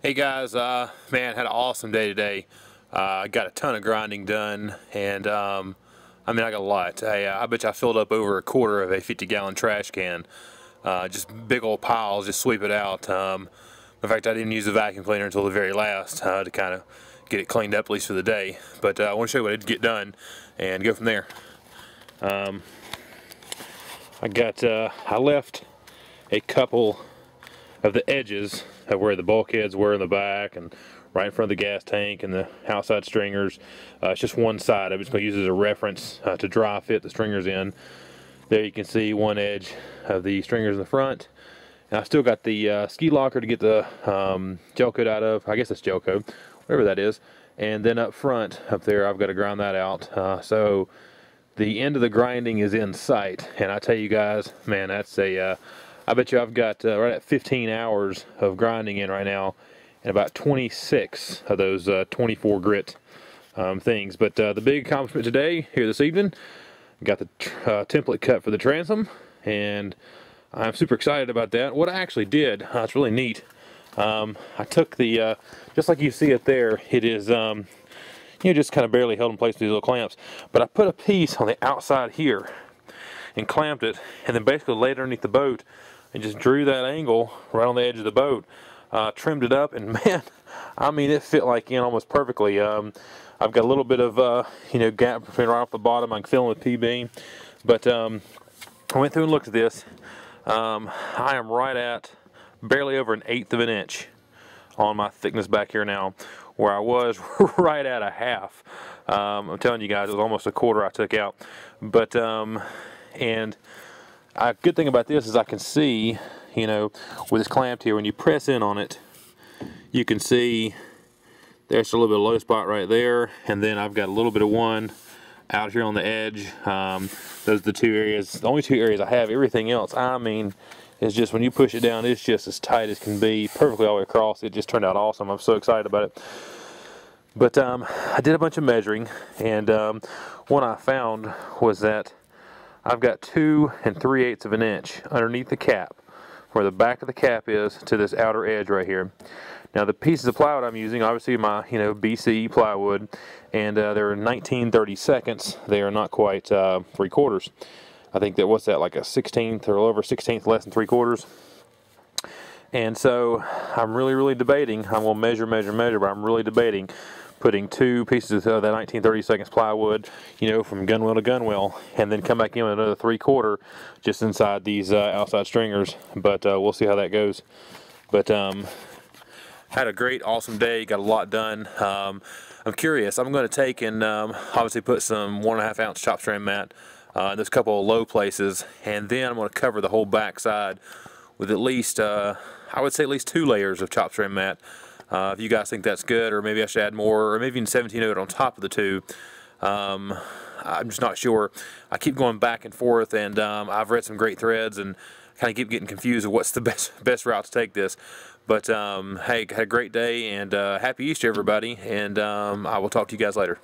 Hey guys, man, had an awesome day today. I got a ton of grinding done, and I mean, I got a lot. I bet you I filled up over a quarter of a 50-gallon trash can. Just big old piles, just sweep it out. In fact, I didn't use the vacuum cleaner until the very last to kind of get it cleaned up, at least for the day. But I want to show you what I did get done and go from there. I left a couple of the edges of where the bulkheads were in the back and right in front of the gas tank and the outside stringers. It's just one side. I'm just going to use it as a reference to dry fit the stringers in. There you can see one edge of the stringers in the front. And I still got the ski locker to get the gel coat out of. I guess it's gel coat, whatever that is. And then up front, up there, I've got to grind that out. So the end of the grinding is in sight. And I tell you guys, man, that's a I bet you I've got right at 15 hours of grinding in right now, and about 26 of those 24 grit things. But the big accomplishment today, here this evening, got the template cut for the transom, and I'm super excited about that. What I actually did, it's really neat. I took the, just like you see it there, it is, just kind of barely held in place with these little clamps. But I put a piece on the outside here and clamped it, and then basically laid it underneath the boat and just drew that angle right on the edge of the boat, trimmed it up, and man, I mean, it fit like in almost perfectly. I've got a little bit of gap between right off the bottom. I can fill in with P-beam, but I went through and looked at this. I am right at barely over 1/8 of an inch on my thickness back here now, where I was right at a half. I'm telling you guys, it was almost a quarter I took out. But and a good thing about this is I can see, with this clamped here, when you press in on it, you can see there's a little bit of low spot right there, and then I've got a little bit of one out here on the edge. Those are the two areas, the only two areas I have. Everything else, I mean, is just when you push it down, it's just as tight as can be, perfectly all the way across. It just turned out awesome. I'm so excited about it. But I did a bunch of measuring, and what I found was that I've got 2 3/8 of an inch underneath the cap, where the back of the cap is, to this outer edge right here. Now the pieces of plywood I'm using, obviously my BCE plywood, and they're 19/32. They are not quite 3/4. I think that, what's that, like a 1/16 or a little over 1/16 less than 3/4. And so I'm really debating. I'm gonna measure, but I'm really debating putting 2 pieces of that 19/32 plywood, from gunwale to gunwale, and then come back in with another 3/4 just inside these outside stringers. But we'll see how that goes. But had a great, awesome day. Got a lot done. I'm curious. I'm going to take and obviously put some 1.5 ounce chop strand mat in this couple of low places, and then I'm going to cover the whole back side with at least, I would say at least 2 layers of chop strand mat. If you guys think that's good, or maybe I should add more, or maybe even 17/0 on top of the 2. I'm just not sure. I keep going back and forth, and I've read some great threads and kind of keep getting confused of what's the best route to take this. But hey, had a great day, and happy Easter, everybody, and I will talk to you guys later.